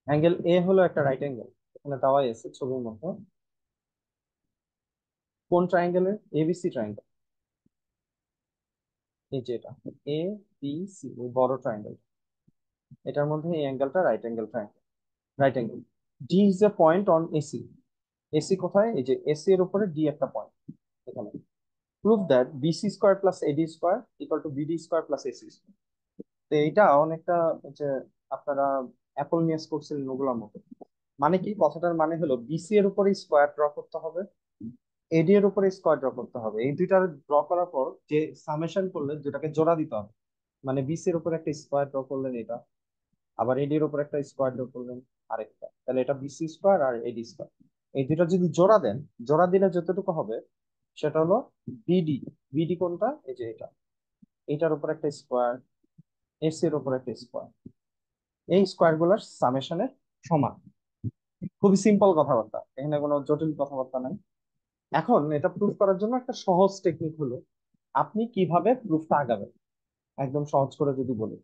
Angle এ হলো একটা right angle, এখানে দেওয়াই আছে ছবির মতো। কোন ট্রায়াঙ্গেলের? ABC triangle. এই যে এটা এ বি সি, এই বড় ট্রায়াঙ্গেল, এটার মধ্যে এই অ্যাঙ্গেলটা right angle triangle. Right angle. D is a point on AC. AC কোথায়? এই যে এসি এর উপরে ডি একটা পয়েন্ট এখানে। Prove that BC square plus AD square equal to BD square plus AC square. তো এইটা অনেকটা হচ্ছে আপনারা অ্যাপল নিয়ে করছিলেন ওগুলোর মতো। মানে কি, কথাটার মানে হলো বিসি এর উপরে স্কোয়ার ড্র করতে হবে, এডি এর উপরে স্কোয়ার ড্র করতে হবে। এই দুইটার ড্র করার পর যে সামেশন করলেন দুটাকে জোড়া দিতে হবে। মানে বিসি এর উপর একটা স্কোয়ার ড্র করলেন এটা, আবার এডি এর উপর একটা স্কোয়ার ড্র করলেন আরেকটা, তাহলে এটা বিসি স্কোয়ার আর এডি স্কোয়ার। এই দুইটা যদি জোড়া দেন, জোড়া দিলে যতটুকু হবে সেটা হলো বিডি। বিডি কোনটা? এই যে এটা, এটার উপর একটা স্কোয়ার, এস এর উপর একটা স্কোয়ার, এই স্কোয়ার গুলার সামেশনের সমান। খুবই সিম্পল কথাবার্তা, এখানে কোনো জটিল কথাবার্তা নাই। এখন এটা প্রুফ করার জন্য একটা সহজ টেকনিক হলো, আপনি কিভাবে প্রুফটা আগাবেন। একদম সহজ করে যদি বলি,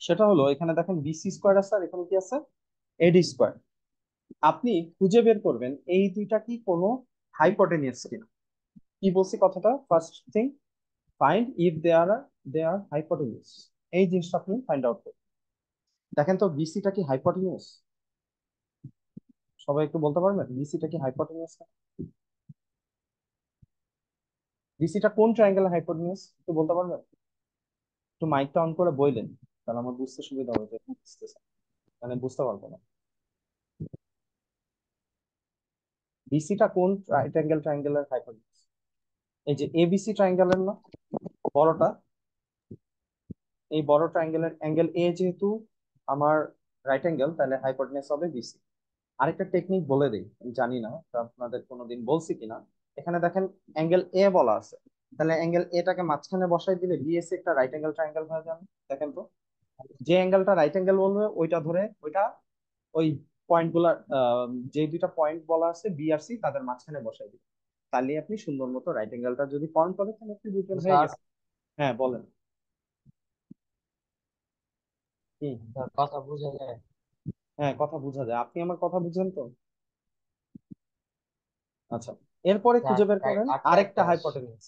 সেটা হলো এখানে দেখেন বিসি স্কোয়ার আছে আর এখানে কি আছে? এডি স্কোয়ার। আপনি খুঁজে বের করবেন এই দুইটা কি কোনো হাইপোটেনিয়াস কিনা। কি বলছি কথাটা? First thing, find if they are hypotenuse. এই জিনিসটা আপনি ফাইন্ড আউট করুন। দেখেন তো বিসিটা কি হাইপোটেনিয়াস? সবাই একটু বলতে পারবেন বিসিটা কি হাইপোটেনিয়াস? বিসিটা কোন ট্রায়াঙ্গেলের হাইপোটেনিয়াস একটু বলতে পারবেন? একটু মাইকটা অন করে বললেন, তাহলে আমার বুঝতে সুবিধা হবে যে বুঝতেছে, মানে বুঝতে পারবো না। বিসিটা কোন রাইট অ্যাঙ্গেল ট্রায়াঙ্গেলের হাইপোটেনিয়াস? এই যে এবিসি ট্রায়াঙ্গেলের না, বড়টা, এই বড় ট্রায়াঙ্গেলের অ্যাঙ্গেল এ যেহেতু আমার রাইট অ্যাঙ্গেল, তাহলে হাইপোটেনিয়াস হবে বিসি। আরেকটা টেকনিক বলে দিই, আমি জানি না তা আপনাদের কোনোদিন বলছি কিনা। এখানে দেখেন অ্যাঙ্গেল এ বলা আছে, তাহলে অ্যাঙ্গেল এটাকে মাঝখানে বসাই দিলে বিএসি একটা রাইট অ্যাঙ্গেল ট্রায়াঙ্গেল হয়ে যাবে। দেখেন তো, যে অ্যাঙ্গেলটা রাইট অ্যাঙ্গেল বলবে ওইটা ধরে ওইটা ওই পয়েন্ট গুলা, যে দুইটা পয়েন্ট বলা আছে বি আর সি, তাদের মাঝখানে বসাই দিবেন। তাহলে আপনি সুন্দর মতো রাইট অ্যাঙ্গেলটা যদি ফর্ম করে, তাহলে আপনি বুঝবেন হয়ে স্যার, গেছে। হ্যাঁ বলেন। কি? স্যার কথা বুঝা যায়? হ্যাঁ কথা বোঝা যায়, আপনি আমার কথা বুঝেন তো? আচ্ছা, এরপরে স্যার খুঁজে বের করেন আটটায় আরেকটা ক্লাস। হাইপোটেনিউস।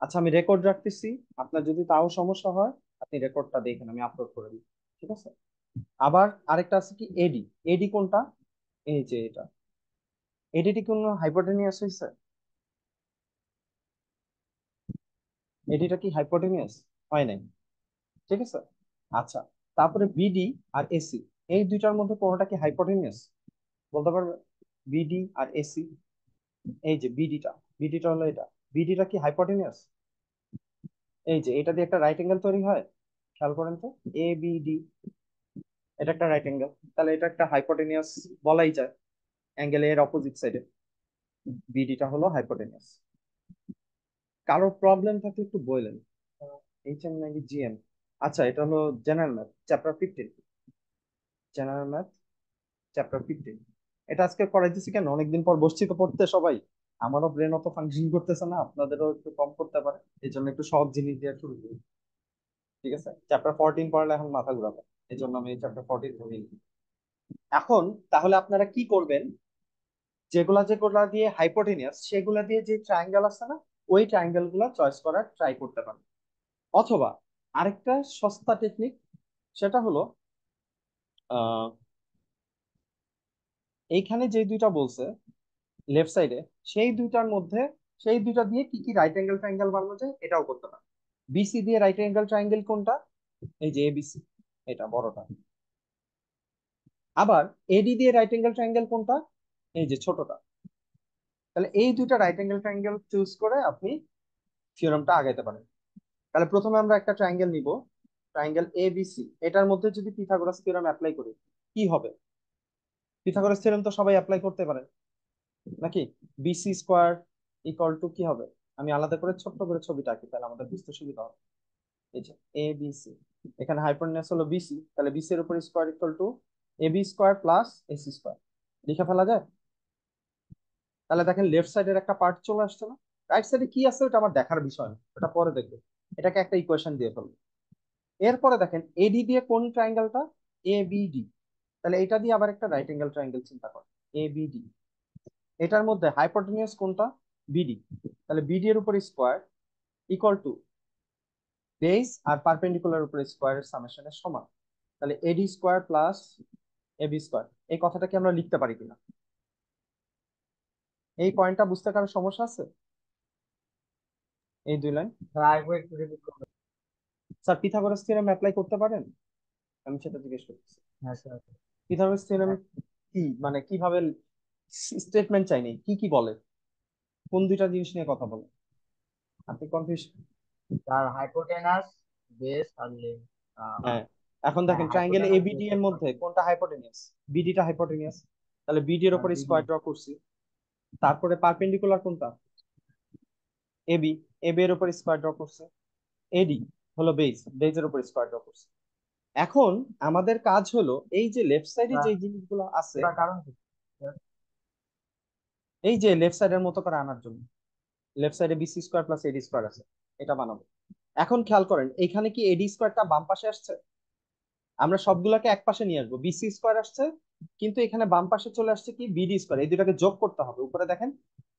আচ্ছা আমি রেকর্ড রাখতেছি, আপনার যদি তাও সমস্যা হয় আপনি রেকর্ডটা দেখেন, আমি আপলোড করে দিই। ঠিক আছে। আবার আরেকটা আছে কি এডি। এডি কোনটা? এই যে এটা, এডিটি কোন হাইপোটেনিয়াস হয়েছে? এডিটা কি হাইপোটেনিয়াস? হয় নাই। ঠিক আছে। আচ্ছা, তারপরে বিডি আর এসি, এই দুইটার মধ্যে কোনোটা কি হাইপোটেনিয়াস বলতে পারবে? বিডি আর এসি, এই যে বিডিটা, বিডিটা হলো এটা, বিডিটা কি হাইপোটেনিয়াস? এই যে এটা দিয়ে একটা রাইট অ্যাঙ্গেল তৈরি হয়, খেয়াল করেন তো, এ বি ডি, এটা একটা রাইট অ্যাঙ্গেল, তাহলে এটা একটা হাইপোটেনিয়াস বলাই যায়। অ্যাঙ্গেল এর অপোজিট সাইডে বিডিটা হলো হাইপোটেনিয়াস। কারো প্রবলেম থাকলে একটু বললেন। এইচ এম নাকি জিএম? আচ্ছা এটা হলো general math chapter 15। General math chapter 15, এটা আজকে করাইতেছি কেন, অনেকদিন পর বসছি তো পড়তে সবাই, আমারও ব্রেন অত ফাংশন করতেছে না, আপনাদেরও একটু কম করতে পারে, এই জন্য একটু সহজ জিনিস দিয়ে শুরু করি। ঠিক আছে, চ্যাপ্টার 14 পড়লে এখন মাথা ঘুরাবে, এই জন্য আমি চ্যাপ্টার 14 ধরি। এখন তাহলে আপনারা কি করবেন, যেগুলা যেগুলা দিয়ে হাইপোটেনিয়াস সেগুলা দিয়ে যে ট্রায়াঙ্গেল আছে না, ওই ট্রায়াঙ্গেল গুলা চয়েস করার ট্রাই করতে পারেন। অথবা আরেকটা সস্তা টেকনিক, সেটা হলো আহ এইখানে যে দুইটা বলছে লেফট সাইডে, সেই দুইটার মধ্যে, সেই দুইটা দিয়ে কি কি রাইট অ্যাঙ্গেল ট্রায়াঙ্গেল বানানো যায় এটাও করতে পারেন। বিসি দিয়ে রাইট অ্যাঙ্গেল ট্রায়াঙ্গেল কোনটা? এই যে এবিসি, এটা বড়টা। আবার এডি দিয়ে রাইট অ্যাঙ্গেল ট্রায়াঙ্গেল কোনটা? এই যে ছোটটা। তাহলে এই দুইটা রাইট অ্যাঙ্গেল ট্রায়াঙ্গেল চুজ করে আপনি থিওরামটা আগাইতে পারেন। তাহলে প্রথমে আমরা একটা ট্রায়াঙ্গেল নিব, ট্রায়াঙ্গেল এ বি সি, এটার মধ্যে যদি পিথাগোরাস থিওরেম অ্যাপ্লাই করি কি হবে? পিথাগোরাস থিওরেম তো সবাই অ্যাপ্লাই করতে পারে নাকি? বিসি স্কোয়ার ইকুয়াল টু কি হবে? আমি আলাদা করে ছোট্ট করে ছবিটা আঁকি, তাহলে আমাদের বুঝতে সুবিধা হবে। এই যে এ বি সি, এখানে হাইপোটেনিয়াস হলো বিসি, তাহলে বিসি এর উপর square equal to A B square plus AC square, লিখে ফেলা যায়। তাহলে দেখেন লেফট সাইডের একটা পার্ট চলে আসছে না? রাইট সাইডে কি আছে ওটা আমার দেখার বিষয় না, ওটা পরে দেখবে। এটাকে একটা ইকুয়েশন দিয়ে ফেলবো। এরপরে দেখেন এডি দিয়ে কোন ট্রায়াঙ্গেলটা? A B D. তাহলে এটা দিয়ে আবার একটা রাইট অ্যাঙ্গেল ট্রায়াঙ্গেল চিন্তা কর, এ বি ডি। এটার মধ্যে হাইপোটেনিয়াস কোনটা? বিডি। তাহলে বিডি এর উপর স্কোয়ার ইকুয়াল টু বেস আর পারপেন্ডিকুলার উপর স্কোয়ারের সামেশনের সমান। তাহলে AD square plus AB square, এই কথাটা কি আমরা লিখতে পারি কিনা? এই পয়েন্টটা বুঝতে কারো সমস্যা আছে? এই দুই line sir Pythagoras theorem apply করতে পারেন? আমি সেটা জিজ্ঞেস করতেছি। হ্যাঁ স্যার। পিথাগোরাস থিওরেম কি মানে কিভাবে স্টেটমেন্ট চাইনি, কি কি বলে, কোন দুইটা জিনিস নিয়ে কথা বলে? আপনি কনফিউজ। স্যার হাইপোটেনাস, বেস আর লেন। হ্যাঁ, এখন হ্যাঁ দেখেন ট্রায়াঙ্গেল হাইপোটেনাস এবিডি বেস এর আর মধ্যে কোনটা হাইপোটেনিয়াস? বিডিটা হাইপোটেনিয়াস। তাহলে বিডি এর উপর বিডি। স্কোয়ার ড্র করছি। তারপরে পারপেন্ডিকুলার কোনটা? এবি। এবি এর উপর স্কোয়ার ড্র করছে। এডি হলো বেস, বেজের উপর স্কোয়ার ড্র করছে। এখন আমাদের কাজ হলো এই যে লেফট সাইডে যে জিনিসগুলো আছে, ওটার কারণ কি স্যার? এই যে লেফট সাইডের মতো করে আনার জন্য লেফট সাইডে BC square plus AD square আছে, এটা বানাবো। এখন খেয়াল করেন এখানে কি এডি স্কোয়ারটা বাম পাশে আসছে? আমরা সবগুলোকে এক পাশে নিয়ে আসবো, বিসি স্কোয়ার আসছে, কিন্তু এখানে বাম পাশে চলে আসছে কি বিডি স্কোয়ার। এই দুটাকে যোগ করতে হবে। উপরে দেখেন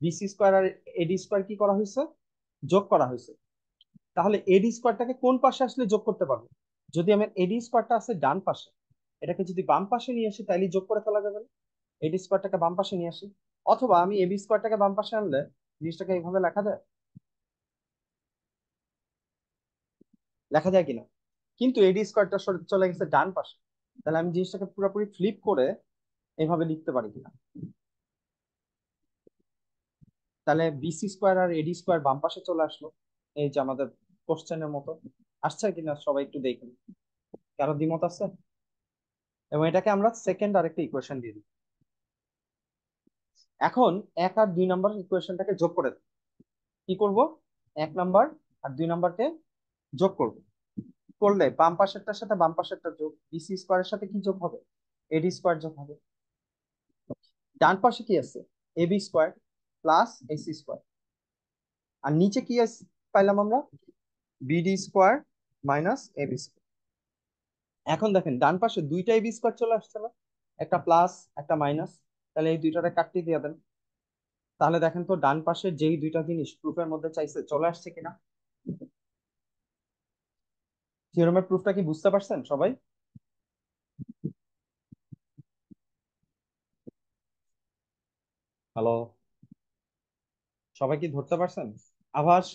বিসি স্কোয়ার আর এডি স্কোয়ার কি করা হয়েছে? যোগ করা হয়েছে। তাহলে এডি স্কোয়ারটাকে কোন পাশে আসলে যোগ করতে পারবো? যদি আমার এডি স্কোয়ারটা আছে ডান পাশে, এটাকে যদি বাম পাশে নিয়ে আসি তাহলে যোগ করে ফেলা যাবে না? এডি স্কোয়ারটাকে বাম পাশে নিয়ে আসি, অথবা আমি এবি স্কোয়ারটাকে বাম পাশে আনলে জিনিসটাকে এইভাবে লেখা যায়, লেখা যায় কিনা? কিন্তু এডি স্কোয়ারটা চলে গেছে ডান পাশে, তাহলে আমি জিনিসটাকে পুরোপুরি ফ্লিপ করে এইভাবে লিখতে পারি কিনা? তাহলে বিসি স্কোয়ার আর এডি স্কোয়ার বাম পাশে চলে আসলো, এই যে আমাদের কোশ্চেনের মতো। আসছে কিনা সবাই একটু দেখুন, কারো দ্বিমত আছে? এবং এটাকে আমরা সেকেন্ড আরেকটা ইকুয়েশন দিয়ে দিই। এখন 1 আর 2 নাম্বার ইকুয়েশনটাকে যোগ করে দেব। কি করব? 1 নাম্বার আর 2 নাম্বারকে যোগ করব। করলে বাম পাশেরটার সাথে বাম পাশেরটা যোগ, বিসি স্কোয়ারের সাথে কি যোগ হবে? এডি স্কোয়ার যোগ হবে। ডান পাশে কি আছে? AB square plus AC square. আর নিচে কি আছে পাইলাম আমরা? BD square minus AB square. এখন দেখেন ডান পাশে দুইটা এবি স্কোয়ার চলে আসছে না, একটা প্লাস একটা মাইনাস। তাহলে এই দুইটারে কাটতে দিয়ে দেন। তাহলে দেখেন তো ডান পাশে যেই দুইটা জিনিস প্রুফের মধ্যে চাইছে চলে আসছে কিনা? থিওরেমের প্রুফটা কি বুঝতে পারছেন সবাই? হ্যালো, সবাই কি ধরতে পারছেন? আভাস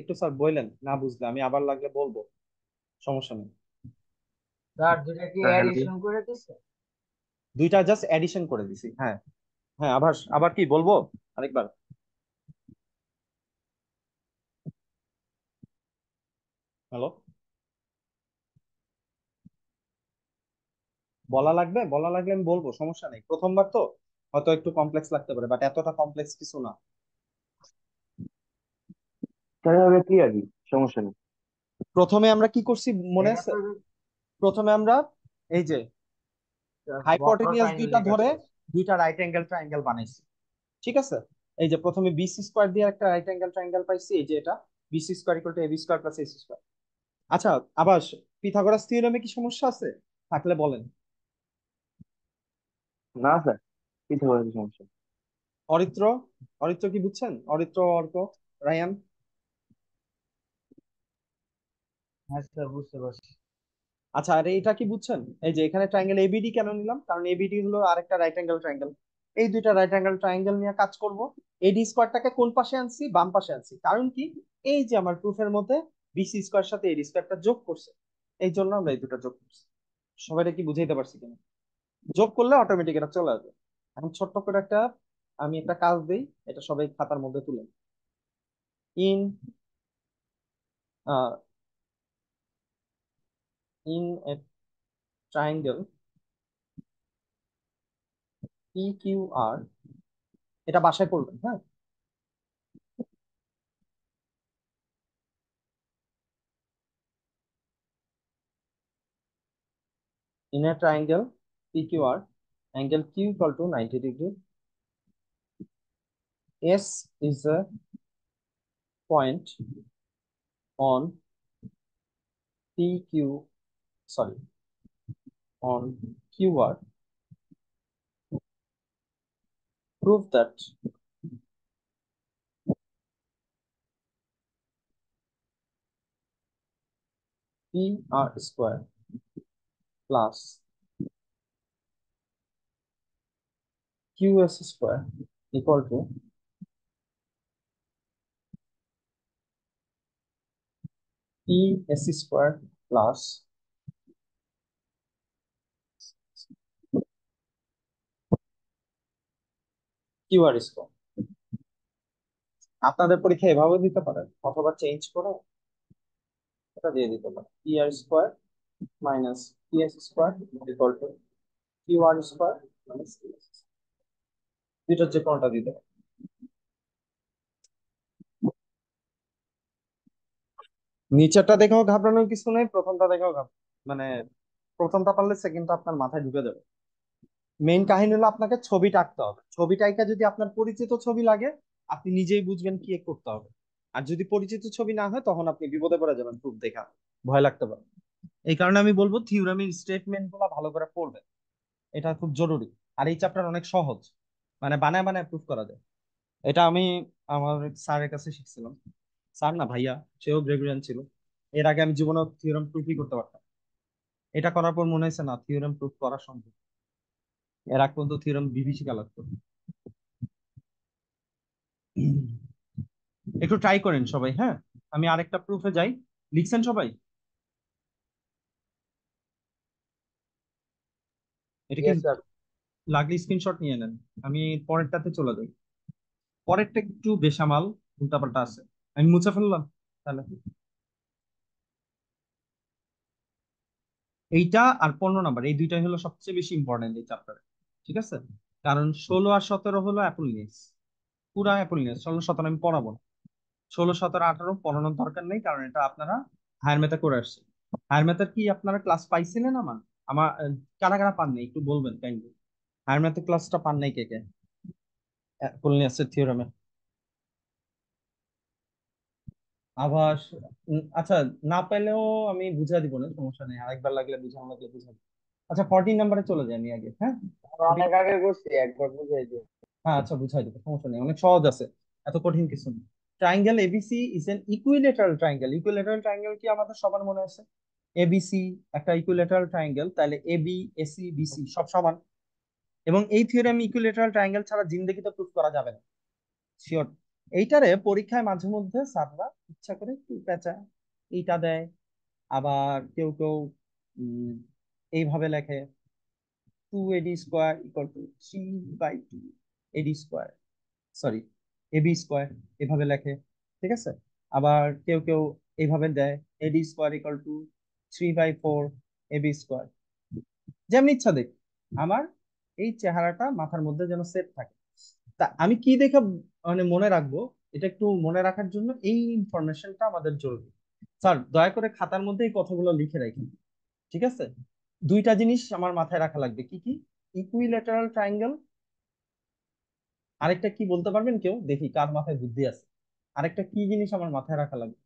একটু স্যার বললেন, না বুঝলে আমি আবার লাগলে বলবো, সমস্যা নেই। স্যার দুটা কি অ্যাডিশন করে দিছে? দুইটা জাস্ট অ্যাডিশন করে দিছি, হ্যাঁ। হ্যাঁ আভাস, আবার কি বলবো আরেকবার? হ্যালো, বলা লাগবে? বলা লাগলে আমি বলবো, সমস্যা নেই। প্রথমবার তো হয়তো একটু কমপ্লেক্স লাগতে পারে, বাট এতটা কমপ্লেক্স কিছু না। তাহলে ক্লিয়ারই, সমস্যা নেই। প্রথমে আমরা কি করছি মনে এটা আছে? তো প্রথমে আমরা এই যে বক্র হাইপোটেনিয়াস ট্রায়াঙ্গেল দুইটা ধরে দেখাচ্ছে। দুইটা রাইট অ্যাঙ্গেল ট্রায়াঙ্গেল বানাইছি, ঠিক আছে? এই যে প্রথমে বিসি স্কোয়ার দিয়ে একটা রাইট অ্যাঙ্গেল ট্রায়াঙ্গেল পাইছি, এই যে এটা BC square equal to AB square plus AC square. আচ্ছা, আবার পিথাগোরাস থিওরেমে কি সমস্যা আছে? থাকলে বলেন। না স্যার, কিছু করার সমস্যা নেই। অরিত্র, অরিত্র কি বুঝছেন? অরিত্র, অর্ক, রায়ান? হ্যাঁ স্যার বুঝতে পারছি। আচ্ছা, আর এটা কি বুঝছেন? এই যে এখানে ট্রায়াঙ্গেল এবিডি কেন নিলাম? কারণ এবিডি হলো আরেকটা রাইট অ্যাঙ্গেল ট্রায়াঙ্গেল। এই দুইটা রাইট অ্যাঙ্গেল ট্রায়াঙ্গেল নিয়ে কাজ করব। এডি স্কোয়ারটাকে কোন পাশে আনছি? বাম পাশে আনছি। কারণ কি? এই যে আমার প্রুফের মধ্যে বিসি স্কোয়ার সাথে এডি স্কোয়ারটা যোগ করছে, এই জন্য আমরা এই দুটো যোগ করছি। সবাইটা কি বুঝাইতে পারছি কিনা? যোগ করলে অটোমেটিক এটা চলে আসবে। এখন ছোট্ট করে একটা আমি একটা কাজ দেই, এটা সবাই খাতার মধ্যে তুলেন। In in a triangle P Q R, এটা বাসায় করবেন, হ্যাঁ? In a triangle PQR, angle Q equal to 90 degree. S is a point on PQ, sorry, on QR. prove that PR square plus QS square equal to PS square plus QR square। আপনাদের পরীক্ষা এভাবে দিতে পারেন অথবা change করে এটা দিয়ে দিতে পারেন, PR square minus PS square equal two QR square minus PS। দুইটার যে কোনটা দিতে পারেন। নিচেরটা দেখেও ঘাবড়ানোর কিছু নেই, প্রথমটা দেখেও মানে প্রথমটা পারলে সেকেন্ডটা আপনার মাথায় ঢুকে যাবে। মেইন কাহিনী হলো আপনাকে ছবিটা আঁকতে হবে, ছবিটা আঁকা যদি আপনার পরিচিত ছবি লাগে আপনি নিজেই বুঝবেন কি করতে হবে। আর যদি পরিচিত ছবি না হয় তখন আপনি বিপদে পড়ে যাবেন, প্রুফ দেখা ভয় লাগতে পারে। এই কারণে আমি বলবো থিওরামের স্টেটমেন্ট গুলো ভালো করে পড়বেন, এটা খুব জরুরি। আর এই চ্যাপ্টার অনেক সহজ, মানে বানায় বানায় প্রুফ করা যায়। এটা আমি আমার স্যারের কাছে শিখছিলাম, স্যার না ভাইয়া, সেও গ্রেগরিয়ান ছিল। এর আগে আমি জীবনে থিওরাম প্রুফই করতে পারতাম, এটা করার পর মনে হয়েছে না থিওরাম প্রুফ করা সম্ভব। এর আগ পর্যন্ত থিওরাম বিভীষিকা লাগতো। একটু ট্রাই করেন সবাই, হ্যাঁ। আমি আরেকটা প্রুফে যাই, লিখছেন সবাই? এটা কি ইয়েস স্যার। লাগলে স্ক্রিনশট নিয়ে নেন, আমি পরেরটাতে চলে যাই। পরেরটা একটু বেসামাল, উল্টাপাল্টা আছে, আমি মুছে ফেললাম তাহলে। এইটা আর 15 নাম্বার, এই দুইটাই হলো সবচেয়ে বেশি ইম্পর্টেন্ট এই চ্যাপ্টারে, ঠিক আছে? কারণ 16 আর 17 হলো অ্যাপোলিনিয়াস, পুরা অ্যাপোলিনিয়াস। 16 17 আমি পড়াবো না, 16 17 18 পড়ানোর দরকার নেই, কারণ এটা আপনারা হায়ার ম্যাথে করে আসছে। হায়ার ম্যাথের কি আপনারা ক্লাস পাইছিলেন? আমার আমার কারা কারা পান নাই একটু বলবেন কাইন্ডলি। হায়ার ম্যাথের ক্লাসটা পান নাই কে কে অ্যাপোলিনিয়াসের থিওরেমে? আবার আচ্ছা, না পেলেও আমি বুঝাই দিব না, সমস্যা নেই, আরেকবার লাগলে বুঝানো লাগলে বুঝাই দিব। আচ্ছা 14 নাম্বারে চলে যাই আমি আগে, হ্যাঁ। আমরা অনেক আগে করছি, একবার বুঝাই দিই। হ্যাঁ আচ্ছা বুঝাই দেবো, সমস্যা নেই, অনেক সহজ আছে, এত কঠিন কিছু নেই। Triangle ABC is an equilateral triangle. Equilateral triangle কি আমাদের সবার মনে আছে? এবিসি একটা ইকুইলেটারাল ট্রায়াঙ্গেল, তাহলে এবি এসি বিসি সব সমান। এবং এই থিওরেম ইকুইলেটারাল ট্রায়াঙ্গেল ছাড়া জিন্দেগিতে প্রুফ করা যাবে না, শিওর। এইটারে পরীক্ষায় মাঝে মধ্যে স্যাররা ইচ্ছা করে একটু পেঁচা এইটা দেয়, আবার কেউ কেউ উম, এইভাবে লেখে 2AD square equal to 3/2 AD square, sorry AB square, এভাবে লেখে, ঠিক আছে? আবার কেউ কেউ এইভাবে দেয় AD square equal to 3/4 AB square, যেমন ইচ্ছা দেখ। আমার এই চেহারাটা মাথার মধ্যে যেন সেট থাকে। তা আমি কি দেখে মানে মনে রাখবো, এটা একটু মনে রাখার জন্য এই ইনফরমেশনটা আমাদের জরুরি। স্যার দয়া করে খাতার মধ্যে এই কথাগুলো লিখে রাখেন, ঠিক আছে? দুইটা জিনিস আমার মাথায় রাখা লাগবে, কি কি? ইকুইল্যাটারাল ট্রায়াঙ্গেল, আরেকটা কি বলতে পারবেন কেউ, দেখি কার মাথায় বুদ্ধি আছে। আরেকটা কি জিনিস আমার মাথায় রাখা লাগবে?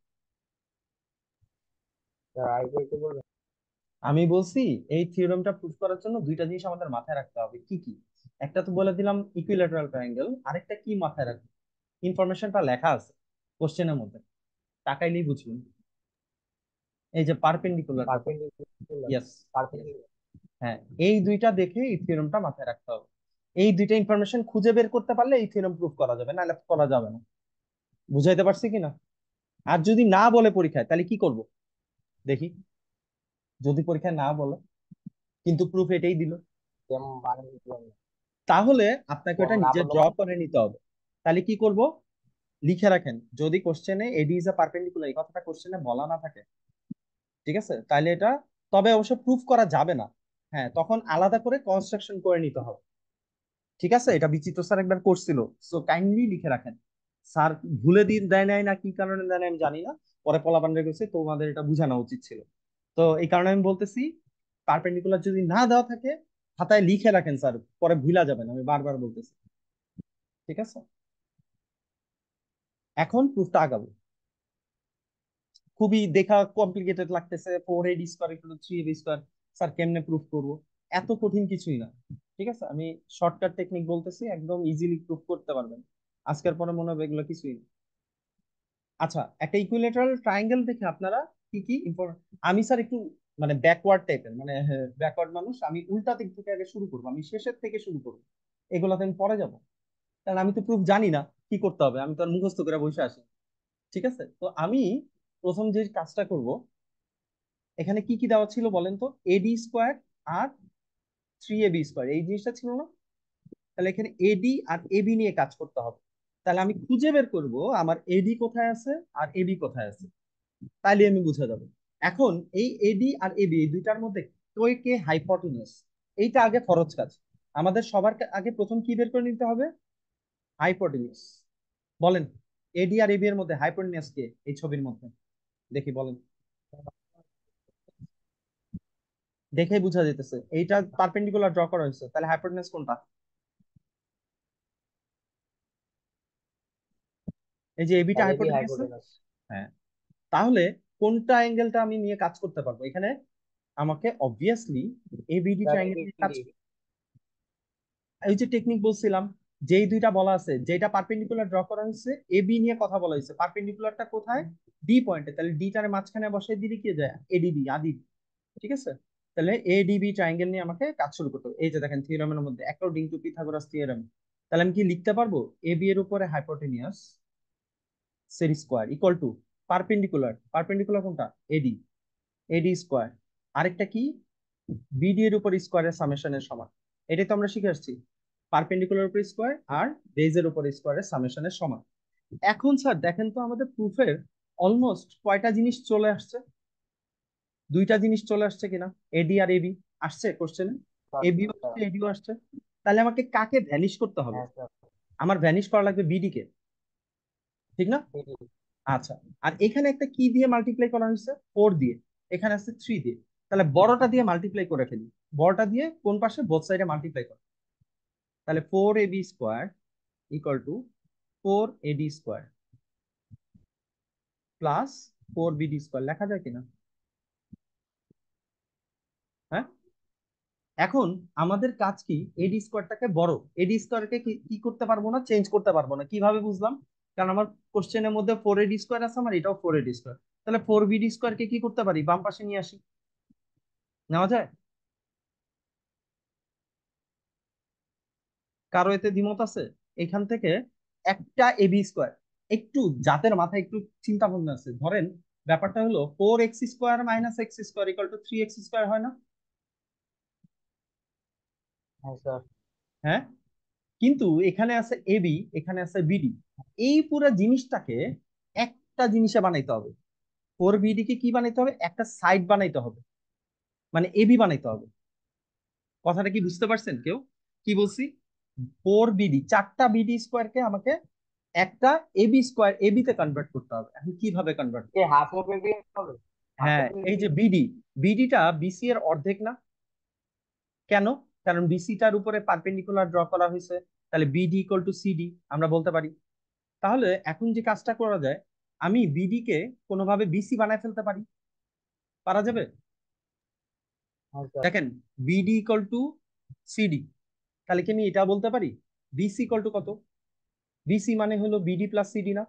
স্যার আর একটু বলবেন? আমি বলছি এই থিওরেমটা প্রুফ করার জন্য দুইটা জিনিস আমাদের মাথায় রাখতে হবে, কি কি? একটা তো বলে দিলাম ইকুইল্যাটারাল ট্রায়াঙ্গেল, আরেকটা কি মাথায় রাখবে? ইনফরমেশনটা লেখা আছে কোশ্চেনের মধ্যে, তাকাইলেই বুঝবেন। এই যে পারপেন্ডিকুলার কথা, পারপেন্ডিকুলার। Yes, perpendicular. হ্যাঁ। এই দুইটা দেখে এই থিওরেমটা মাথায় রাখতে হবে। এই দুইটা ইনফরমেশন খুঁজে বের করতে পারলে এই থিওরেম প্রুফ করা যাবে, নাহলে করা যাবে না। বুঝাইতে পারছি কিনা? আর যদি না বলে পরীক্ষায় তাহলে কি করব দেখি? যদি পরীক্ষায় না বলে কিন্তু প্রুফ এটাই দিল, যেমন মানে বুঝলাম না। তাহলে আপনাকে ওটা যেমন না নিজে বললো ড্র মানে? করে নিতে হবে। তাহলে কি করব? লিখে রাখেন, যদি কোশ্চেনে এডি ইজ আ পারপেন্ডিকুলার এই কথাটা কোশ্চেনে বলা না থাকে, ঠিক আছে, তাহলে এটা, তবে অবশ্য প্রুফ করা যাবে না, হ্যাঁ, তখন আলাদা করে কনস্ট্রাকশন করে নিতে হবে, ঠিক আছে? এটা বিচিত্র স্যার একবার করছিল, সো কাইন্ডলি লিখে রাখেন। স্যার ভুলে দিন দেয় নাই না কি কারণে দেয় নাই আমি জানি না, পরে পোলাপান রেখেছে, তোমাদের এটা বোঝানো উচিত ছিল। তো এই কারণে আমি বলতেছি পারপেন্ডিকুলার যদি না দেওয়া থাকে খাতায় লিখে রাখেন স্যার, পরে ভুলা যাবেন, আমি বারবার বলতেছি, ঠিক আছে? এখন প্রুফটা আগাবো। খুবই দেখা কমপ্লিকেটেড লাগতেছে, 4AD square equal two 3AB square, sir কেমনে প্রুফ করবো? এত কঠিন কিছুই না, ঠিক আছে, আমি শর্টকাট টেকনিক বলতেছি, একদম ইজিলি প্রুফ করতে পারবেন। আজকের পরে মনে হবে এগুলো কিছুই না। আচ্ছা, একটা ইকুইলেটারাল ট্রায়াঙ্গেল দেখে আপনারা কি কি আমি স্যার একটু মানে ব্যাকওয়ার্ড টাইপের, মানে ব্যাকওয়ার্ড মানুষ, আমি উল্টা দিক থেকে আগে শুরু করবো, আমি শেষের থেকে শুরু করবো, এগুলোতে আমি পরে যাব। কারণ আমি তো প্রুফ জানি না কি করতে হবে, আমি তো আর মুখস্থ করে বসে আসি। ঠিক আছে, তো আমি প্রথম যে কাজটা করব, এখানে কি কি দেওয়া ছিল বলেন তো, এডি স্কোয়ার আর 3ab স্কোয়ার, এই জিনিসটা ছিল না? তাহলে এখানে এডি আর এবি নিয়ে কাজ করতে হবে। তাহলে আমি খুঁজে বের করব আমার এডি কোথায় আছে আর এবি কোথায় আছে, তাইলে আমি বুঝে যাবো। এখন এই এডি আর এবি এই দুইটার মধ্যে কে হাইপোটেনিউস, এইটা আগে ফরজ কাজ। আমাদের সবার আগে প্রথম কি বের করে নিতে হবে? হাইপোটেনিউস। বলেন, এডি আর এবি এর মধ্যে হাইপোটেনিউস কে এই ছবির মধ্যে? দেখি বলেন, দেখেই বোঝা যেতেছে এইটা পারপেন্ডিকুলার ড্র করা হয়েছে, তাহলে হাইপোটেনিউস কোনটা? এই যে এবিটা আর এবি হাইপোটেনিউস। হাইপোটেনাস। হ্যাঁ, তাহলে কোনটা অ্যাঙ্গেলটা আমি নিয়ে কাজ করতে পারবো এখানে? আমাকে অবভিয়াসলি এবিডি স্যার ট্রায়াঙ্গেল নিয়ে কাজ, এবিডি। এই যে টেকনিক বলছিলাম, যেই দুইটা বলা আছে, যেটা পারপেন্ডিকুলার ড্র করা হয়েছে, এবি নিয়ে কথা বলা হয়েছে, পারপেন্ডিকুলারটা কোথায়? ডি পয়েন্টে, তাহলে ডিটার মাঝখানে বসাই দিলে কি যায়? এডিবি, আদি। ঠিক আছে, তাহলে এডিবি ট্রায়াঙ্গেল নিয়ে আমাকে কাজ শুরু করতে হবে। এই যে দেখেন থিওরেমের মধ্যে অ্যাকর্ডিং টু পিথাগোরাস থিওরেম, তাহলে আমি কি লিখতে পারবো? এবি এর উপরে হাইপোটেনিয়াস সের square equal two perpendicular, perpendicular কোনটা? এডি, এডি স্কোয়ার। আরেকটা কি? বিডি এর উপর স্কোয়ারের সামেশনের সমান। এটাই তো আমরা শিখে আসছি, পারপেন্ডিকুলার উপর স্কোয়ার আর বেজের উপর স্কোয়ারের সামেশনের সমান। এখন স্যার দেখেন তো আমাদের প্রুফের অলমোস্ট কয়টা জিনিস চলে আসছে? দুইটা জিনিস চলে আসছে কিনা? এডি আর এবি আসছে কোশ্চেনে, এবিও আসছে এডিও আসছে। তাহলে আমাকে কাকে ভ্যানিশ করতে হবে? হ্যাঁ স্যার। আমার ভ্যানিশ করা লাগবে বিডি কে, ঠিক না? আচ্ছা, আর এখানে একটা কি দিয়ে মাল্টিপ্লাই করা হয়েছে? 4 দিয়ে। এখানে আছে 3 দিয়ে। তাহলে বড়টা দিয়ে মাল্টিপ্লাই করে ফেলি, বড়টা দিয়ে কোন পাশে? বোথ সাইডে মাল্টিপ্লাই করে। তাহলে 4ab square equal two 4ad square plus 4bd square, লেখা যায় কিনা? হ্যাঁ, এখন আমাদের কাজ কি? এডি স্কোয়ারটাকে বড়, এডি স্কোয়ারকে কি কি করতে পারবো না? চেঞ্জ করতে পারবো না। কিভাবে বুঝলাম? কারণ আমার কোশ্চেনের মধ্যে 4ad স্কোয়ার আছে, আমার এটাও 4ad স্কোয়ার। তাহলে 4bd স্কোয়ারকে কি করতে পারি? বাম পাশে নিয়ে আসি, নেওয়া যায়? কারো এতে দ্বিমত আছে? এখান থেকে একটা ab স্কোয়ার, একটু জাতের মাথায় একটু চিন্তা ভাবনা আছে, ধরেন ব্যাপারটা হলো 4x square minus x square equal two 3x square, হয় না? হ্যাঁ স্যার। হ্যাঁ, কিন্তু এখানে আছে এবি, এখানে আছে বিডি, এই পুরো জিনিসটাকে একটা জিনিসে বানাইতে হবে। 4bd কে কি বানাইতে হবে? একটা সাইড বানাইতে হবে, মানে এবি বানাইতে হবে। কথাটা কি বুঝতে পারছেন কেউ? কি বলছি? 4bd, চারটা বিডি স্কোয়ারকে আমাকে একটা এবি স্কোয়ার এবি তে কনভার্ট করতে হবে। এখন কিভাবে convert? A half of AB হবে। হাফ হ্যাঁ, অফ এই এবি। যে বিডি, বিডিটা বিসি এর অর্ধেক না? কেন? কারণ বিসিটার উপরে পারপেন্ডিকুলার ড্র করা হয়েছে, তাহলে বিডি ইকুয়াল টু সিডি আমরা বলতে পারি। তাহলে এখন যে কাজটা করা যায়, আমি বিডি কে কোনোভাবে বিসি বানায় ফেলতে পারি, পারা যাবে? হ্যাঁ স্যার। দেখেন, বিডি ইকুয়াল টু সিডি, তাহলে কি আমি এটা বলতে পারি? বিসি ইকুয়াল টু কত? বিসি মানে হলো বিডি প্লাস সিডি না?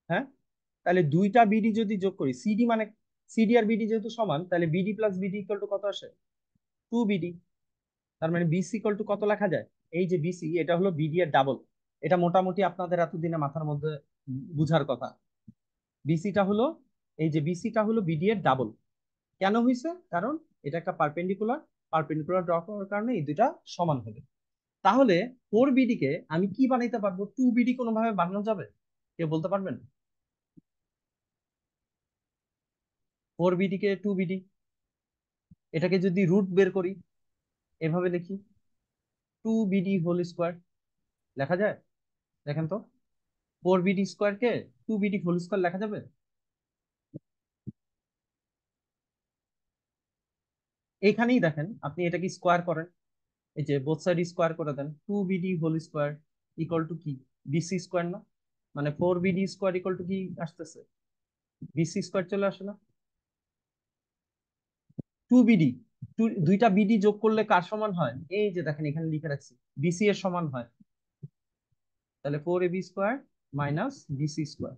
হ্যাঁ, তাহলে দুইটা বিডি যদি যোগ করি, সিডি মানে, সিডি আর বিডি যেহেতু সমান, তাহলে BD plus BD equal to কত আসে? 2bd। তার মানে বিসি ইকুয়াল টু কত লেখা যায়? এই যে বিসি, এটা হলো বিডি এর ডাবল। এটা মোটামুটি আপনাদের এতদিনে মাথার মধ্যে বুঝার কথা। বিসিটা হলো, এই যে বিসিটা হলো বিডি এর ডাবল। কেন হয়েছে? কারণ এটা একটা পারপেন্ডিকুলার, পারপেন্ডিকুলার ড্র করার কারণে এই দুইটা সমান হবে। তাহলে 4bd কে আমি কি বানাইতে পারবো? 2bd কোনোভাবে বানানো যাবে? কেউ বলতে পারবেন? 4bd কে 2bd, এটাকে যদি রুট বের করি, এভাবে লিখি 2bd হোল স্কোয়ার, লেখা যায়? দেখেন তো, 4bd স্কোয়ার কে 2bd হোল স্কোয়ার লেখা যাবে? এইখানেই দেখেন, আপনি এটাকে স্কোয়ার করেন, এই যে বোথ সাইড স্কোয়ার করে দেন, 2bd whole square equal to কি? বিসি স্কোয়ার না? মানে 4bd স্কোয়ার ইকুয়াল টু কি আসতেছে? বিসি স্কোয়ার চলে আসে না? 2bd, দুইটা বিডি যোগ করলে কার সমান হয়? এই যে দেখেন এখানে লিখে রাখছি, বিসি এর সমান হয়। তাহলে 4ab² মাইনাস বিসি স্কোয়ার।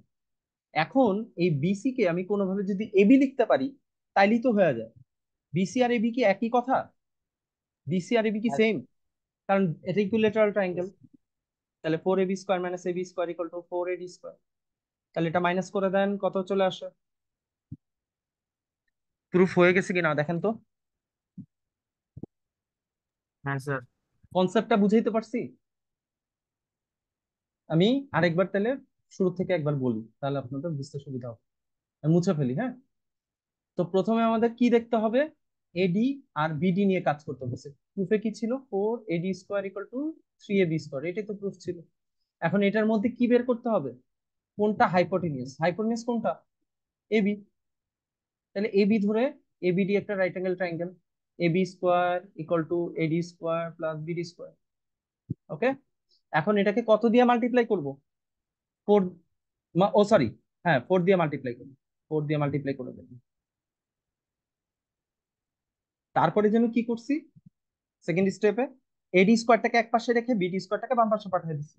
এখন এই বিসি কে আমি কোনোভাবে যদি এবি লিখতে পারি তাইলেই তো হয়ে যায়। বিসি আর এবি কি একই কথা? বিসি আর এবি কি হ্যাঁ সেম? কারণ এটা ইকুইলেটারাল ট্রায়াঙ্গেল। স্যার। তাহলে 4ab² minus ab² equal to 4ad²। তাহলে এটা মাইনাস করে দেন, কত চলে আসে? প্রুফ হয়ে গেছে কিনা দেখেন তো। হ্যাঁ স্যার। কনসেপ্টটা বুঝাইতে পারছি? আমি আরেকবার তাহলে শুরু থেকে একবার বলি, তাহলে আপনাদের বুঝতে সুবিধা হবে। আমি মুছে ফেলি, হ্যাঁ। তো প্রথমে আমাদের কি দেখতে হবে? এডি আর বিডি নিয়ে কাজ করতে হবে। প্রুফে কি ছিল? 4ad² ইকুয়াল টু 3ab², এটাই তো প্রুফ ছিল। এখন এটার মধ্যে কি বের করতে হবে? কোনটা হাইপোটেনিয়াস? হাইপোটেনিয়াস কোনটা? এবি। তাহলে এবি ধরে, এবিডি একটা right angle triangle, ab² equal to ad² plus bd²। ওকে, এখন এটাকে কত দিয়ে মাল্টিপ্লাই করব? 4, ও সরি, হ্যাঁ 4 দিয়ে মাল্টিপ্লাই করব। 4 দিয়ে মাল্টিপ্লাই করে দেব। তারপরে যেন কি করছি সেকেন্ড স্টেপে? ad² এক পাশে রেখে bd² বাম পাশে পাঠিয়ে দিচ্ছি।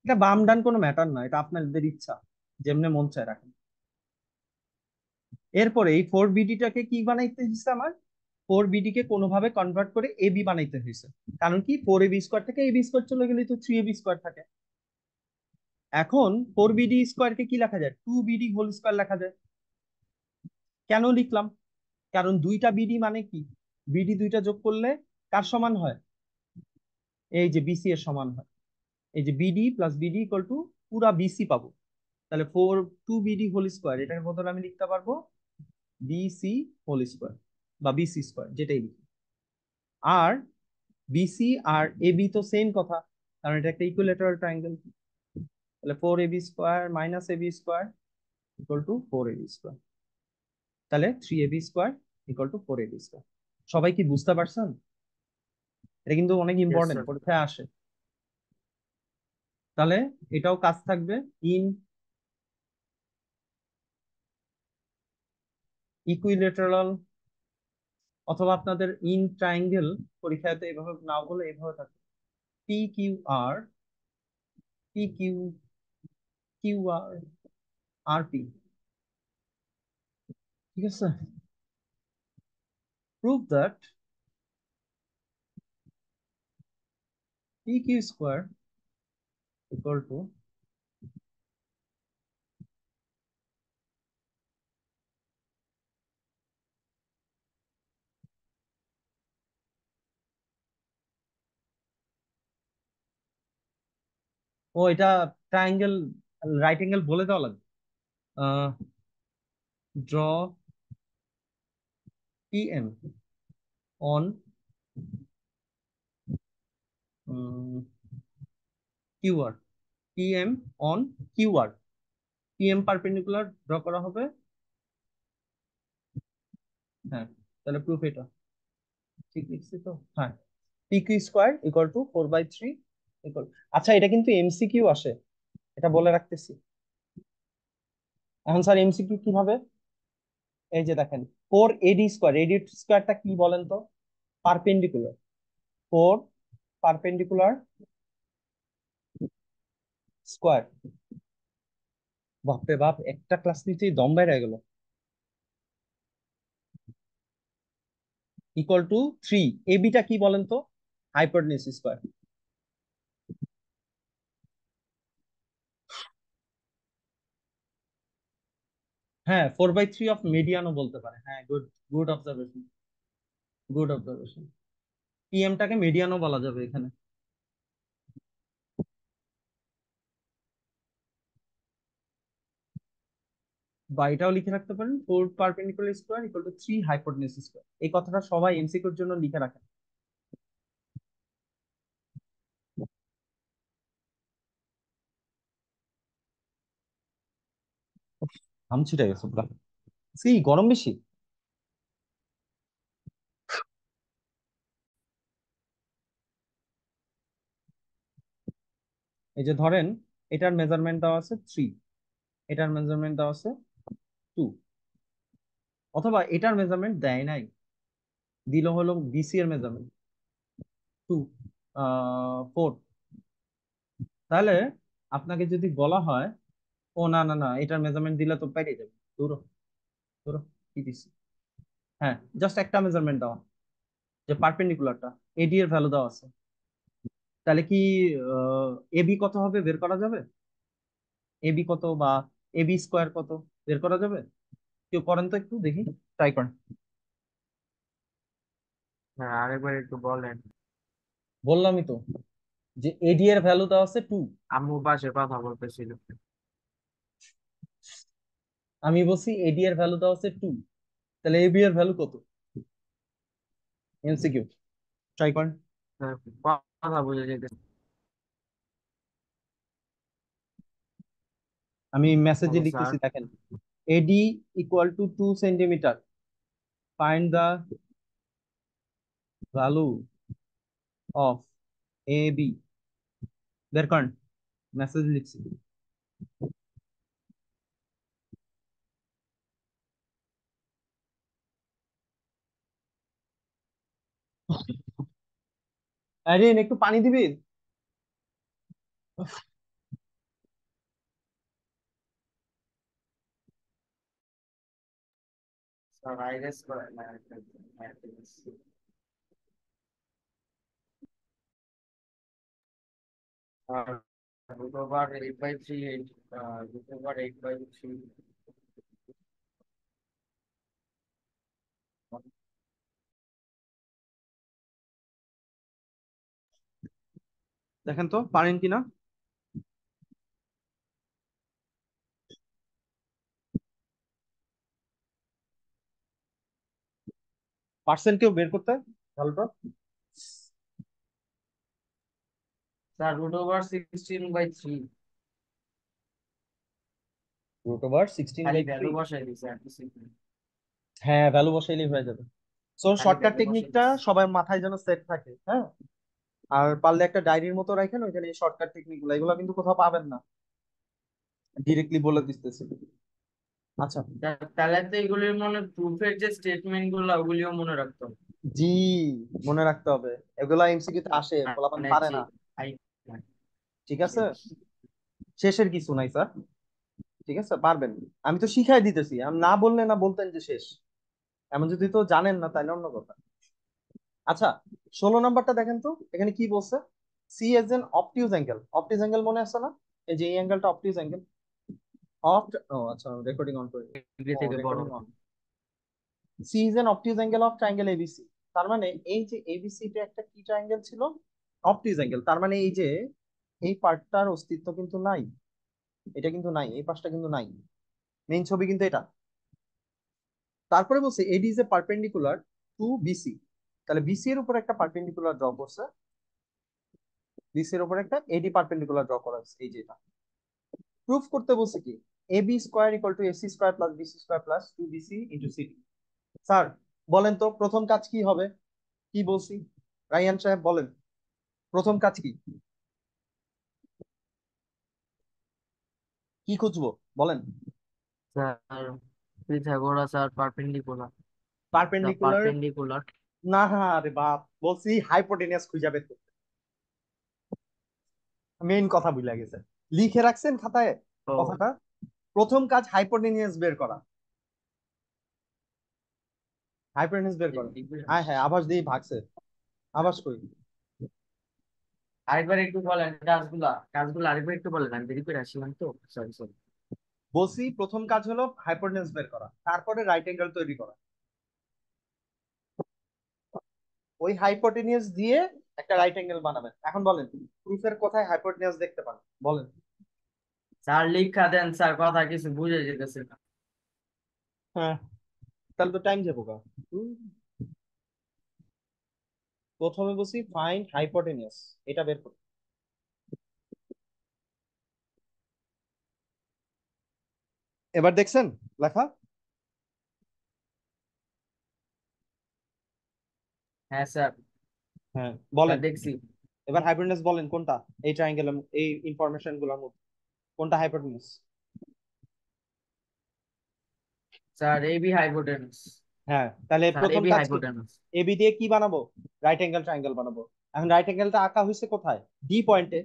এটা বাম ডান কোনো ম্যাটার না, এটা আপনাদের ইচ্ছা, যেমনে মন চায় রাখেন। এরপরে এই 4bd কি বানাইতে হয়েছে আমার? 4bd কে কোনোভাবে কনভার্ট করে এবি বানাইতে হয়েছে। কারণ কি, 4ab² থেকে ab² চলে গেলে তো 3ab² থাকে। এখন 4bd² কে কি লেখা যায়? 2bd² লেখা যায়। কেন লিখলাম? কারণ দুইটা বিডি মানে কি, বিডি দুইটা যোগ করলে কার সমান হয়? এই যে বিসি এর সমান হয়। এই যে BD plus BD equal to পুরা বিসি পাবো। তাহলে 2bd² এটার বদলে আমি লিখতে পারবো bc² বা bc², যেটাই লিখি। আর বিসি আর এবি তো সেম কথা, কারণ এটা একটা ইকুইলেটারাল ট্রায়াঙ্গেল। তাহলে 4ab² minus ab² equal to 4ab²। তাহলে 3ab² ইকুয়াল টু 4ab²। সবাই কি বুঝতে পারছেন? এটা কিন্তু অনেক ইয়েস ইম্পর্টেন্ট, স্যার। পরীক্ষায় আসে। তাহলে এটাও কাজ থাকবে, ইন ইকুইলেটারাল, অথবা আপনাদের ইন ট্রায়াঙ্গেল পরীক্ষায় তো এভাবে নাও বলে এভাবে থাকে, P Q R, P Q, Q R, R P. ঠিক আছে, prove that P Q square equal to, ও এটা ট্রায়াঙ্গেল, রাইট অ্যাঙ্গেল বলে দেওয়া লাগবে। Draw P M on Q R, P M on Q R, P M perpendicular draw করা হবে। হ্যাঁ, তাহলে প্রুফ এটা ঠিক লিখছি তো? হ্যাঁ, pq² ইকুয়াল টু 4/3 ইকুয়াল। আচ্ছা, এটা কিন্তু এমসিকিউ আসে, এটা বলে রাখতেছি। এখন স্যার এমসিকিউ কিভাবে? এই যে দেখেন 4ad², ad² কি বলেন তো? Perpendicular, 4 perpendicular square. বাপরে বাপ, একটা ক্লাস নিচেই দম বাইরে গেল। ইকুয়াল টু 3, এবিটা কি বলেন তো? Hypotenuse square. হ্যাঁ, 4/3 অফ মিডিয়ানও বলতে পারে। হ্যাঁ, good, good observation, good observation. পিএমটাকে মিডিয়ানও বলা যাবে এখানে। বা এটাও লিখে রাখতে পারেন, 4 perpendicular square equal to 3 hypotenuse square. এই কথাটা সবাই এমসিকিউর জন্য লিখে রাখেন। ঘামছিটা গেছে পুরা। গরম বেশি। এই যে ধরেন, এটার মেজারমেন্ট দেওয়া আছে 3, এটার মেজারমেন্ট দেওয়া আছে 2, অথবা এটার মেজারমেন্ট দেয় নাই, দিল হলো বিসি এর মেজারমেন্ট 2 4। তাহলে আপনাকে যদি বলা হয়, ও না না না, এটার মেজারমেন্ট দিলে তো পেরিয়ে যাবে, ধরো ধরো কি দিছি, হ্যাঁ জাস্ট একটা মেজারমেন্ট দাও, যে পারপেন্ডিকুলারটা, এডি এর ভ্যালু দেওয়া আছে, তাহলে কি এবি কত হবে বের করা যাবে? এবি কত বা এবি স্কোয়ার কত বের করা যাবে? কেউ করেন তো, একটু দেখি, ট্রাই করেন। হ্যাঁ, আরেকবার একটু বলেন। বললামই তো যে এডি এর ভ্যালু দেওয়া আছে 2। আম্মু পাশে কথা বলতেছিল। আমি বলছি এডি এর ভ্যালু দেওয়া আছে 2, তাহলে এবি এর ভ্যালু কত? এমসিকিউ, ট্রাই করেন। স্যার, কথা বুঝে যেতে। আমি মেসেজে হ্যালো স্যার। লিখতেছি, দেখেন, AD equal to 2 centimetre, find the value of A B, বের করেন, মেসেজ লিখছি। আরে একটু পানি দিবি? স্যার আইরেস করে না। দুটো বার 8/3, দুটো বার 8/3। দেখেন তো পারেন কিনা। পার্সেন্ট কেউ বের করতে ভ্যালুটা? স্যার √16/3। √16 খালি বাই ভ্যালু 3 বসাই দিছে আর কিছু না। হ্যাঁ, ভ্যালু বসাইলেই হয়ে যাবে। সো খালি শর্টকাট ভ্যালু বসাই টেকনিকটা দিছে। সবার মাথায় যেন সেট থাকে, হ্যাঁ। আর পারলে একটা ডায়েরির মতো রাখেন, ওইখানে এই শর্টকাট টেকনিক গুলো, এগুলো কিন্তু কোথাও পাবেন না, ডিরেক্টলি বলে দিতেছি। আচ্ছা, তাহলে তো এগুলির মনে প্রুফের যে স্টেটমেন্ট গুলো ওগুলিও মনে রাখতে হবে। জি, মনে রাখতে হবে, এগুলা এমসিকিউ তে আসে, পোলাপান মানে পারে যে না। আই ঠিক আছে, শেষের কিছু নাই স্যার, ঠিক আছে পারবেন। আমি তো শিখাই দিতেছি, আমি না বললে না বলতেন যে শেষ, এমন যদি তো জানেন না তাহলে অন্য কথা। আচ্ছা, 16 নাম্বারটা দেখেন তো, এখানে কি বলছে? C is an obtuse angle, obtuse angle মনে আছে না? এই যে এই অ্যাঙ্গেলটা অবটিউজ অ্যাঙ্গেল অফ, ও আচ্ছা রেকর্ডিং অন করে, ডিগ্রি ও থেকে বড় রেকর্ডিং অন। হতো। C is an obtuse angle of triangle ABC, তার মানে এই যে এবিসি তে একটা কি ট্রায়াঙ্গেল ছিল? অবটিউজ অ্যাঙ্গেল, তার মানে এই যে এই পার্টটার অস্তিত্ব কিন্তু নাই, এটা কিন্তু নাই, এই পাশটা কিন্তু নাই, মেইন ছবি কিন্তু এটা। তারপরে বলছে AD is a perpendicular to BC, তাহলে বিসি এর উপর একটা পারপেন্ডিকুলার ড্র করছে, বিসি এর উপর একটা এডি পারপেন্ডিকুলার ড্র করা হয়েছে, এই যে এটা। প্রুফ করতে বলছে কি, A B square equal to AC square plus BC square plus 2 BC into CD. Sir বলেন তো প্রথম কাজ কি হবে? কি বলছি, রাইয়ান সাহেব বলেন, প্রথম কাজ কি? কি খুঁজবো বলেন? স্যার পিথাগোরাস আর পারপেন্ডিকুলার। The perpendicular? পারপেন্ডিকুলার। না রে বাপ, বলছি হাইপোটেনিয়াস খুঁজে বের করতে, মেইন কথা ভুলে গেছে, লিখে রাখছেন খাতায় ও কথাটা, প্রথম কাজ হাইপোটেনিয়াস বের করা, হাইপোটেনিয়াস বের করা। হ্যাঁ হ্যাঁ, আভাস দিয়ে ভাগছে, আভাস কই? আরেকবার একটু বলেন কাজগুলা, কাজগুলো আরেকবার একটু বলেন, আমি দেরি করে আসলাম তো, সরি সরি। বলছি প্রথম কাজ হলো হাইপোটেনিয়াস বের করা, তারপরে রাইট অ্যাঙ্গেল তৈরি করা, ওই হাইপোটেনিয়াস দিয়ে একটা রাইট অ্যাঙ্গেল বানাবেন। এখন বলেন, প্রুফের কোথায় হাইপোটেনিয়াস দেখতে পান বলেন? স্যার লিখা দেন স্যার, কথা কিছু বুঝে যেতেছে না। হ্যাঁ, তাহলে তো টাইম যাবো গা। প্রথমে বলছি ফাইন্ড হাইপোটেনিয়াস, এটা বের করো, এবার দেখছেন লেখা? হ্যাঁ স্যার। হ্যাঁ স্যার বলেন, দেখছি। এবার হাইপোটেনিয়াস বলেন কোনটা, এই ট্রায়াঙ্গেল, এই ইনফরমেশন গুলোর মধ্যে কোনটা হাইপোটেনিয়াস? Sir AB hypotenuse. হ্যাঁ, তাহলে স্যার প্রথম এবি কাজ কি? হাইপোটেনাস। এবি দিয়ে কি বানাবো? রাইট অ্যাঙ্গেল ট্রায়াঙ্গেল বানাবো। এখন রাইট অ্যাঙ্গেলটা আঁকা হয়েছে কোথায়? ডি পয়েন্টে।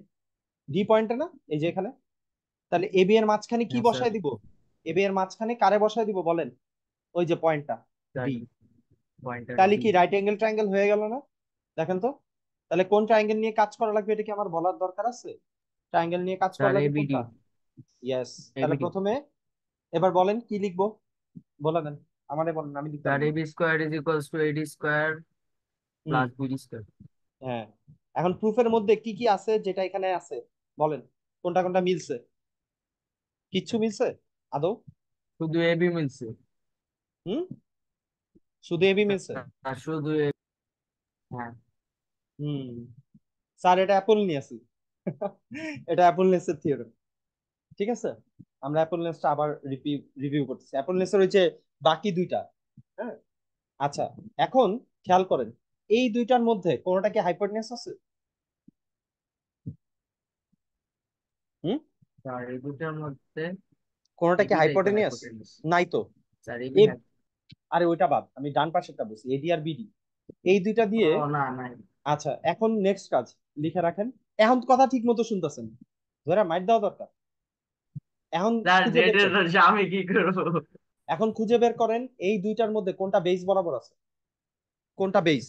ডি পয়েন্টে না, এই যে এখানে। তাহলে এবি এর মাঝখানে কি হ্যাঁ স্যার। বসায় দিব? এবি এর মাঝখানে কারে বসায় দিব বলেন? ওই যে পয়েন্টটা, স্যার ডি। পয়েন্টার তাহলে ডি। কি রাইট অ্যাঙ্গেল ট্রায়াঙ্গেল হয়ে গেল না? দেখেন তো। তাহলে কোন ট্রায়াঙ্গেল নিয়ে কাজ করা লাগবে এটা কি আমার বলার দরকার আছে? ট্রায়াঙ্গেল নিয়ে কাজ করা স্যার লাগবে এবিডি। কোনটা? ইয়েস। তাহলে এবিডি। প্রথমে এবার বলেন কি লিখবো, বলে দেন। আমারে বলেন, আমি লিখতাম স্যার না। AB square is equals to AD square hmm. Plus BD square. হ্যাঁ। এখন প্রুফের মধ্যে কি কি আছে যেটা এখানে আছে বলেন, কোনটা কোনটা মিলছে? কিচ্ছু মিলছে আদৌ? শুধু এবি মিলছে। হুম। শুধু এবি মিলছে? আর শুধু হ্যাঁ। হুম। স্যার এটা অ্যাপল নিয়ে আসি। এটা অ্যাপল নেসের থিওরেম। ঠিক আছে, আমরা অ্যাপল নেসটা আবার রিভিউ করতেছি, অ্যাপল নেসের ওই যে বাকি দুইটা। হ্যাঁ। আচ্ছা, এখন খেয়াল করেন, এই দুইটার মধ্যে কোনোটা কি হাইপোটেনিয়াস আছে? হুম। স্যার এই দুটার মধ্যে কোনোটা কি এবিটাই তো হাইপোটেনিয়াস? হাইপোটেনাস। নাই তো। স্যার এবি এ, হাই। আরে ওইটা বাদ, আমি ডান পাশেরটা বলছি, এডি আর বিডি, এই দুইটা ও দিয়ে। না নাই। আচ্ছা, এখন নেক্সট কাজ লিখে রাখেন। এখন কথা ঠিক মতো শুনতেছেন, ধরে মাইট দেওয়া দরকার। এখন স্যার খুঁজে বের জেডের করেন। দোষে আমি কি করবো? এখন খুঁজে বের করেন এই দুইটার মধ্যে কোনটা বেস বরাবর আছে, কোনটা বেস।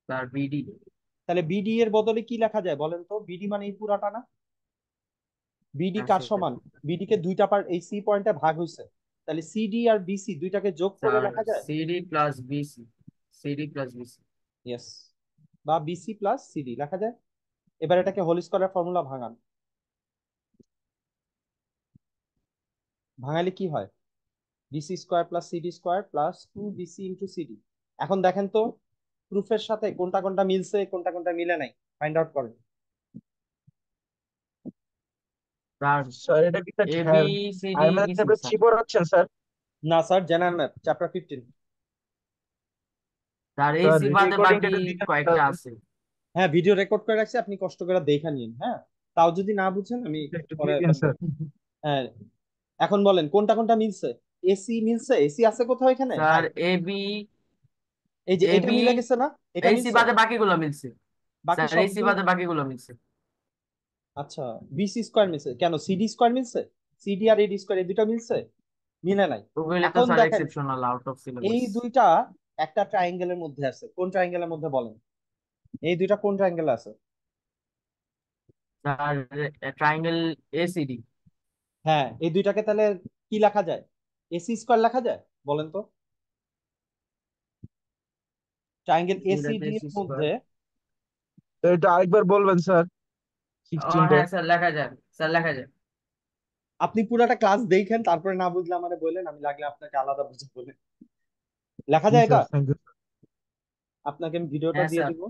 Sir BD. তাহলে বিডি এর বদলে কি লেখা যায় বলেন তো? বিডি মানে এই পুরাটা না? বিডি হ্যাঁ কার স্যার। সমান? বিডি কে দুইটা পার্ট, এই সি পয়েন্টে ভাগ হইছে। তাহলে সিডি আর বিসি দুইটাকে যোগ করে স্যার লেখা যায়। CD plus BC. CD plus BC. Yes. বা বিসি প্লাস সিডি লেখা যায়। এবার এটাকে হোল স্কয়ারের ফর্মুলা ভাঙান। ভাঙালে কি হয়? BC square plus CD square plus 2 BC into CD. এখন দেখেন তো প্রুফের সাথে কোনটা কোনটা মিলছে, কোনটা কোনটা মিলে নাই, ফাইন্ড আউট করেন। স্যার স্যার এটা কি sir AB CD IMS BC chapter sir. 3 পড়াচ্ছেন স্যার? না sir, general math chapter 15। Sir এই স্যার সি বাদে রেকর্ডিংটা বাকি একটু দিবেন কয়েকটা স্যার? আছে। হ্যাঁ, ভিডিও রেকর্ড করে রাখছি, আপনি কষ্ট করে দেখে নিন। হ্যাঁ, তাও যদি না বুঝেন আমি একটু পরে দিয়ে দিন বলবো। স্যার। হ্যাঁ। এখন বলেন কোনটা কোনটা মিলছে। এসি মিলছে, এসি আছে কোথাও এখানে? স্যার নাই। এবি। এই যে এটা এবি মিলে গেছে না? এটা এই সি মিলছে। বাদে বাকিগুলো মিলছে। বাকি স্যার এই সি সবগুলো। বাদে বাকিগুলো মিলছে। আচ্ছা, বিসি স্কোয়ার মিলছে কেন? সিডি স্কোয়ার মিলছে। সিডি আর এডি স্কোয়ার এই দুটো মিলছে, মিলে নাই। ওগুলি তো এখন স্যার দেখেন এক্সেপশনাল আউট অফ এই সিলেবাস। দুইটা একটা ট্রায়াঙ্গেলের মধ্যে আছে। কোন ট্রায়াঙ্গেলের মধ্যে বলেন? এই দুইটা কোন ট্রায়াঙ্গেলে আছে? Sir triangle ACD. হ্যাঁ, এই দুইটাকে তাহলে কি লেখা যায়? এসি স্কোয়ার লেখা যায় বলেন তো? ট্রায়াঙ্গেল এটাতে এসিডি এর এসি স্কোয়ার। মধ্যে। তো এটা আরেকবার বলবেন স্যার, ও 16টা। হ্যাঁ স্যার লেখা যায়। স্যার লেখা যায়। আপনি পুরাটা ক্লাস দেখেন, তারপরে না বুঝলে আমারে বলেন, আমি লাগলে আপনাকে আলাদা বুঝে বলে। লেখা জি যায় এটা। Sir, thank you. আপনাকে আমি ভিডিওটা হ্যাঁ দিয়ে স্যার। দিব।